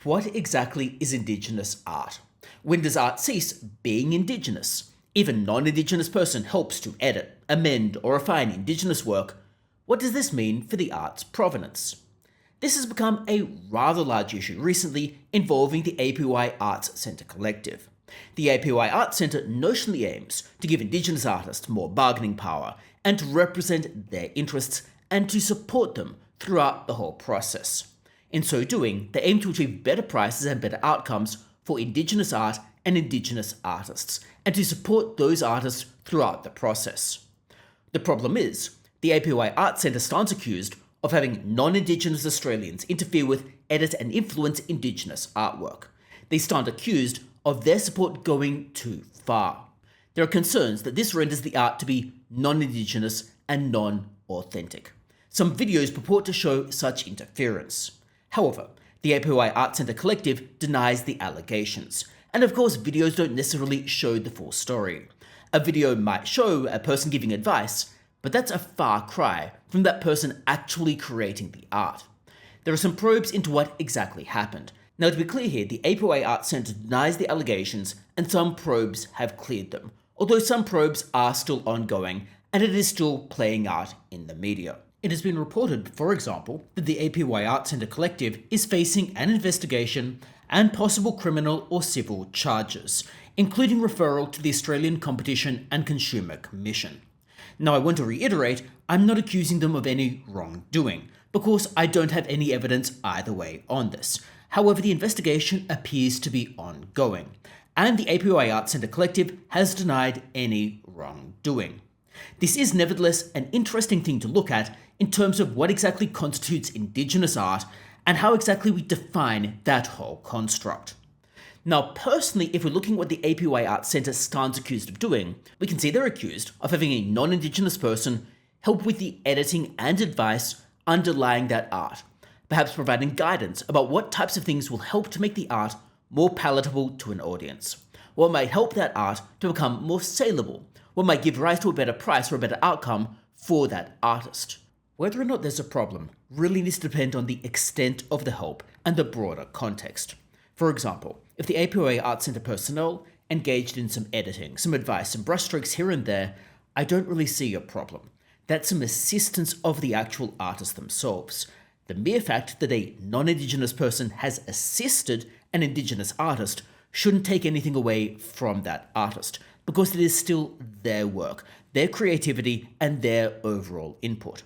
What exactly is Indigenous art? When does art cease being Indigenous? If a non-Indigenous person helps to edit, amend, or refine Indigenous work, what does this mean for the art's provenance? This has become a rather large issue recently involving the APY Art Centre collective. The APY Art Centre notionally aims to give Indigenous artists more bargaining power and to represent their interests and to support them throughout the whole process. In so doing, they aim to achieve better prices and better outcomes for Indigenous art and Indigenous artists, and to support those artists throughout the process. The problem is, the APY Art Centre stands accused of having non-Indigenous Australians interfere with, edit and influence Indigenous artwork. They stand accused of their support going too far. There are concerns that this renders the art to be non-Indigenous and non-authentic. Some videos purport to show such interference. However, the APY Art Centre collective denies the allegations. And of course, videos don't necessarily show the full story. A video might show a person giving advice, but that's a far cry from that person actually creating the art. There are some probes into what exactly happened. Now, to be clear here, the APY Art Centre denies the allegations, and some probes have cleared them, although some probes are still ongoing, and it is still playing out in the media. It has been reported, for example, that the APY Art Centre collective is facing an investigation and possible criminal or civil charges, including referral to the Australian Competition and Consumer Commission. Now, I want to reiterate, I'm not accusing them of any wrongdoing, because I don't have any evidence either way on this. However, the investigation appears to be ongoing, and the APY Art Centre collective has denied any wrongdoing. This is nevertheless an interesting thing to look at in terms of what exactly constitutes Indigenous art and how exactly we define that whole construct. Now, personally, if we're looking at what the APY Art Centre stands accused of doing, we can see they're accused of having a non-Indigenous person help with the editing and advice underlying that art, perhaps providing guidance about what types of things will help to make the art more palatable to an audience, what might help that art to become more saleable, what might give rise to a better price or a better outcome for that artist. Whether or not there's a problem really needs to depend on the extent of the help and the broader context. For example, if the APY Art Centre personnel engaged in some editing, some advice, some brushstrokes here and there, I don't really see a problem. That's some assistance of the actual artists themselves. The mere fact that a non-Indigenous person has assisted an Indigenous artist shouldn't take anything away from that artist, because it is still their work, their creativity, and their overall input.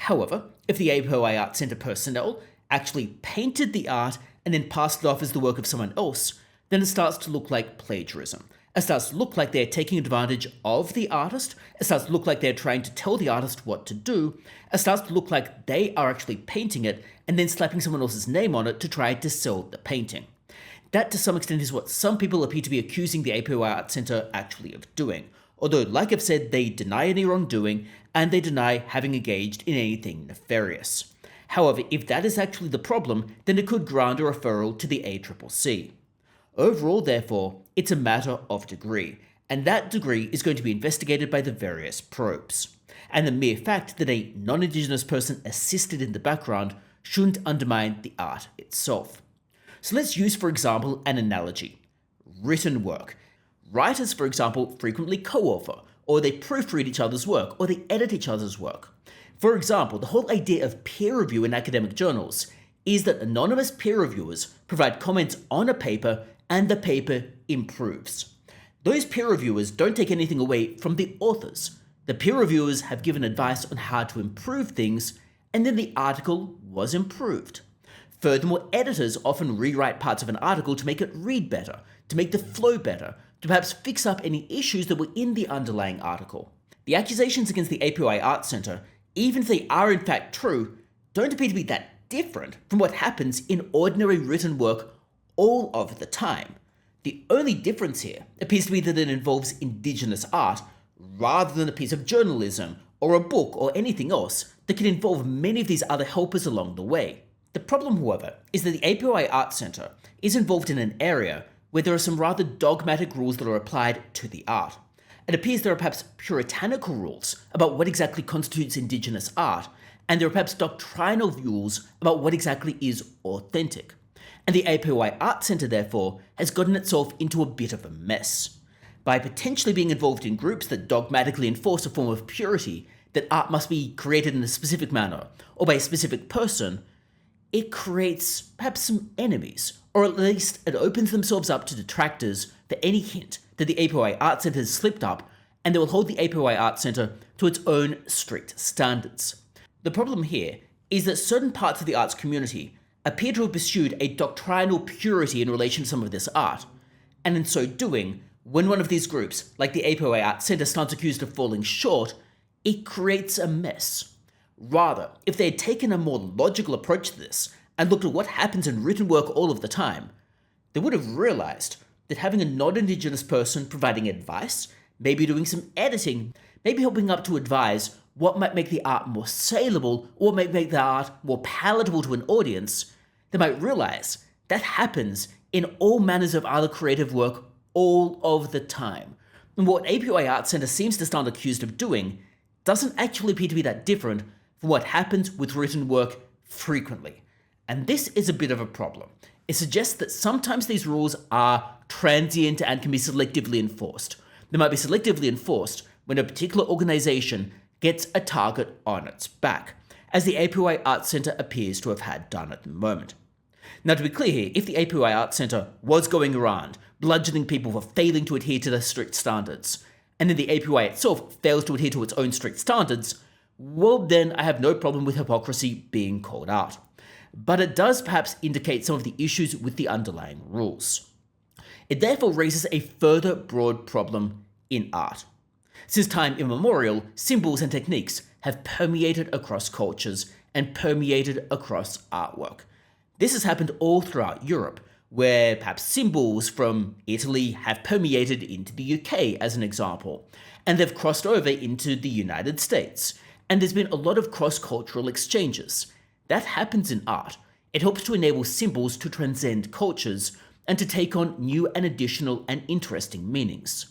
However, if the APY Art Centre personnel actually painted the art and then passed it off as the work of someone else, then it starts to look like plagiarism. It starts to look like they're taking advantage of the artist. It starts to look like they're trying to tell the artist what to do. It starts to look like they are actually painting it and then slapping someone else's name on it to try to sell the painting. That, to some extent, is what some people appear to be accusing the APY Art Centre actually of doing. Although, like I've said, they deny any wrongdoing and they deny having engaged in anything nefarious. However, if that is actually the problem, then it could grant a referral to the ACCC. Overall, therefore, it's a matter of degree, and that degree is going to be investigated by the various probes. And the mere fact that a non-Indigenous person assisted in the background shouldn't undermine the art itself. So let's use, for example, an analogy. Written work. Writers, for example, frequently co-author, or they proofread each other's work, or they edit each other's work. For example, the whole idea of peer review in academic journals is that anonymous peer reviewers provide comments on a paper and the paper improves. Those peer reviewers don't take anything away from the authors. The peer reviewers have given advice on how to improve things, and then the article was improved. Furthermore, editors often rewrite parts of an article to make it read better, to make the flow better, to perhaps fix up any issues that were in the underlying article. The accusations against the APY Art Centre, even if they are in fact true, don't appear to be that different from what happens in ordinary written work all of the time. The only difference here appears to be that it involves Indigenous art rather than a piece of journalism or a book or anything else that can involve many of these other helpers along the way. The problem, however, is that the APY Art Centre is involved in an area where there are some rather dogmatic rules that are applied to the art. It appears there are perhaps puritanical rules about what exactly constitutes Indigenous art, and there are perhaps doctrinal rules about what exactly is authentic. And the APY Art Centre, therefore, has gotten itself into a bit of a mess. By potentially being involved in groups that dogmatically enforce a form of purity, that art must be created in a specific manner, or by a specific person, it creates perhaps some enemies, or at least it opens themselves up to detractors for any hint that the APY Art Centre has slipped up, and they will hold the APY Art Centre to its own strict standards. The problem here is that certain parts of the arts community appear to have pursued a doctrinal purity in relation to some of this art, and in so doing, when one of these groups, like the APY Art Centre, stands accused of falling short, it creates a mess. Rather, if they had taken a more logical approach to this and looked at what happens in written work all of the time, they would have realized that having a non-Indigenous person providing advice, maybe doing some editing, maybe helping up to advise what might make the art more saleable or what might make the art more palatable to an audience, they might realize that happens in all manners of other creative work all of the time. And what APY Art Centre seems to stand accused of doing doesn't actually appear to be that different from what happens with written work frequently. And this is a bit of a problem. It suggests that sometimes these rules are transient and can be selectively enforced. They might be selectively enforced when a particular organization gets a target on its back, as the APY Art Centre appears to have had done at the moment. Now, to be clear here, if the APY Art Centre was going around bludgeoning people for failing to adhere to their strict standards, and then the APY itself fails to adhere to its own strict standards, well then I have no problem with hypocrisy being called out. But it does perhaps indicate some of the issues with the underlying rules. It therefore raises a further broad problem in art. Since time immemorial, symbols and techniques have permeated across cultures and permeated across artwork. This has happened all throughout Europe, where perhaps symbols from Italy have permeated into the UK as an example, and they've crossed over into the United States, and there's been a lot of cross-cultural exchanges. That happens in art. It helps to enable symbols to transcend cultures and to take on new and additional and interesting meanings.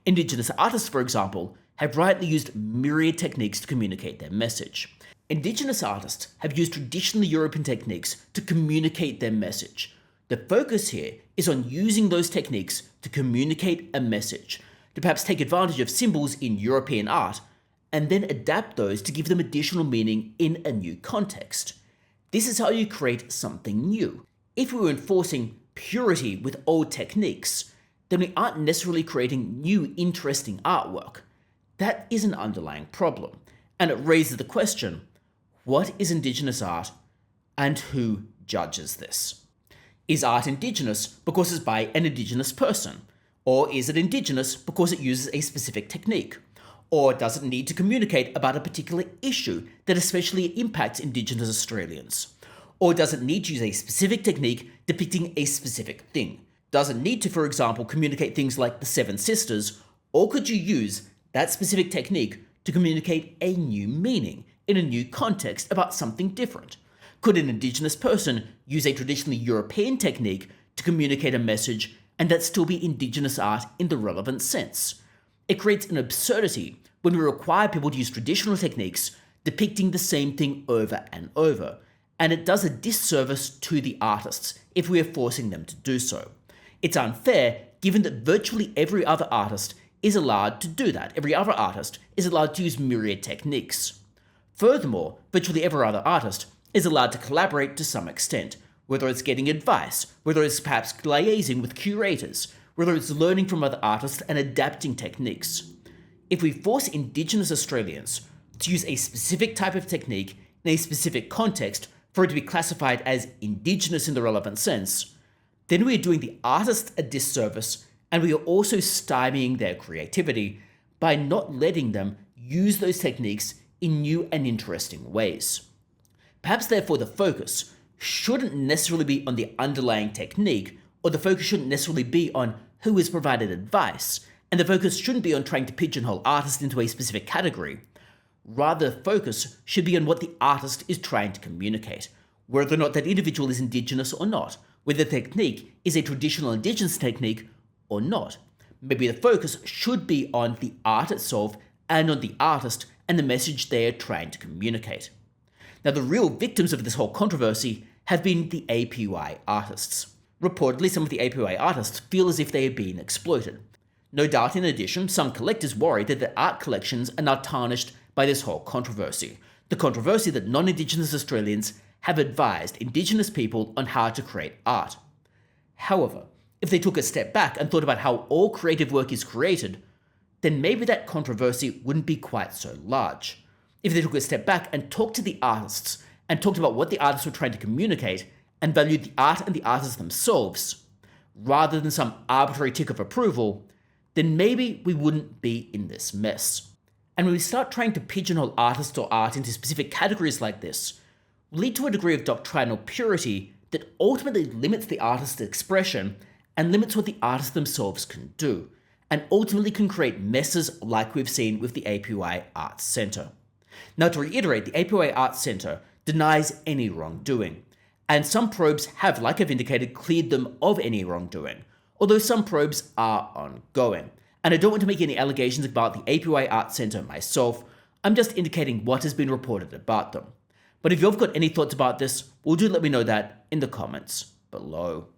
Indigenous artists, for example, have rightly used myriad techniques to communicate their message. Indigenous artists have used traditional European techniques to communicate their message. The focus here is on using those techniques to communicate a message, to perhaps take advantage of symbols in European art, and then adapt those to give them additional meaning in a new context. This is how you create something new. If we were enforcing purity with old techniques, then we aren't necessarily creating new, interesting artwork. That is an underlying problem, and it raises the question, what is Indigenous art, and who judges this? Is art Indigenous because it's by an Indigenous person? Or is it Indigenous because it uses a specific technique? Or does it need to communicate about a particular issue that especially impacts Indigenous Australians? Or does it need to use a specific technique depicting a specific thing? Does it need to, for example, communicate things like the Seven Sisters? Or could you use that specific technique to communicate a new meaning in a new context about something different? Could an Indigenous person use a traditionally European technique to communicate a message and that still be Indigenous art in the relevant sense? It creates an absurdity when we require people to use traditional techniques depicting the same thing over and over, and it does a disservice to the artists if we are forcing them to do so. It's unfair given that virtually every other artist is allowed to do that. Every other artist is allowed to use myriad techniques. Furthermore, virtually every other artist is allowed to collaborate to some extent, whether it's getting advice, whether it's perhaps liaising with curators, whether it's learning from other artists and adapting techniques. If we force Indigenous Australians to use a specific type of technique in a specific context for it to be classified as Indigenous in the relevant sense, then we are doing the artist a disservice, and we are also stymieing their creativity by not letting them use those techniques in new and interesting ways. Perhaps therefore the focus shouldn't necessarily be on the underlying technique, or the focus shouldn't necessarily be on who has provided advice, and the focus shouldn't be on trying to pigeonhole artists into a specific category. Rather, the focus should be on what the artist is trying to communicate, whether or not that individual is Indigenous or not, whether the technique is a traditional Indigenous technique or not. Maybe the focus should be on the art itself and on the artist and the message they are trying to communicate. Now, the real victims of this whole controversy have been the APY artists. Reportedly, some of the APY artists feel as if they are being exploited. No doubt, in addition, some collectors worry that their art collections are now tarnished by this whole controversy. The controversy that non-Indigenous Australians have advised Indigenous people on how to create art. However, if they took a step back and thought about how all creative work is created, then maybe that controversy wouldn't be quite so large. If they took a step back and talked to the artists and talked about what the artists were trying to communicate and valued the art and the artists themselves, rather than some arbitrary tick of approval, then maybe we wouldn't be in this mess. And when we start trying to pigeonhole artists or art into specific categories like this, we lead to a degree of doctrinal purity that ultimately limits the artist's expression and limits what the artists themselves can do, and ultimately can create messes like we've seen with the APY Art Centre. Now, to reiterate, the APY Art Centre denies any wrongdoing, and some probes have, like I've indicated, cleared them of any wrongdoing, although some probes are ongoing. And I don't want to make any allegations about the APY Art Centre myself, I'm just indicating what has been reported about them. But if you've got any thoughts about this, well, do let me know that in the comments below.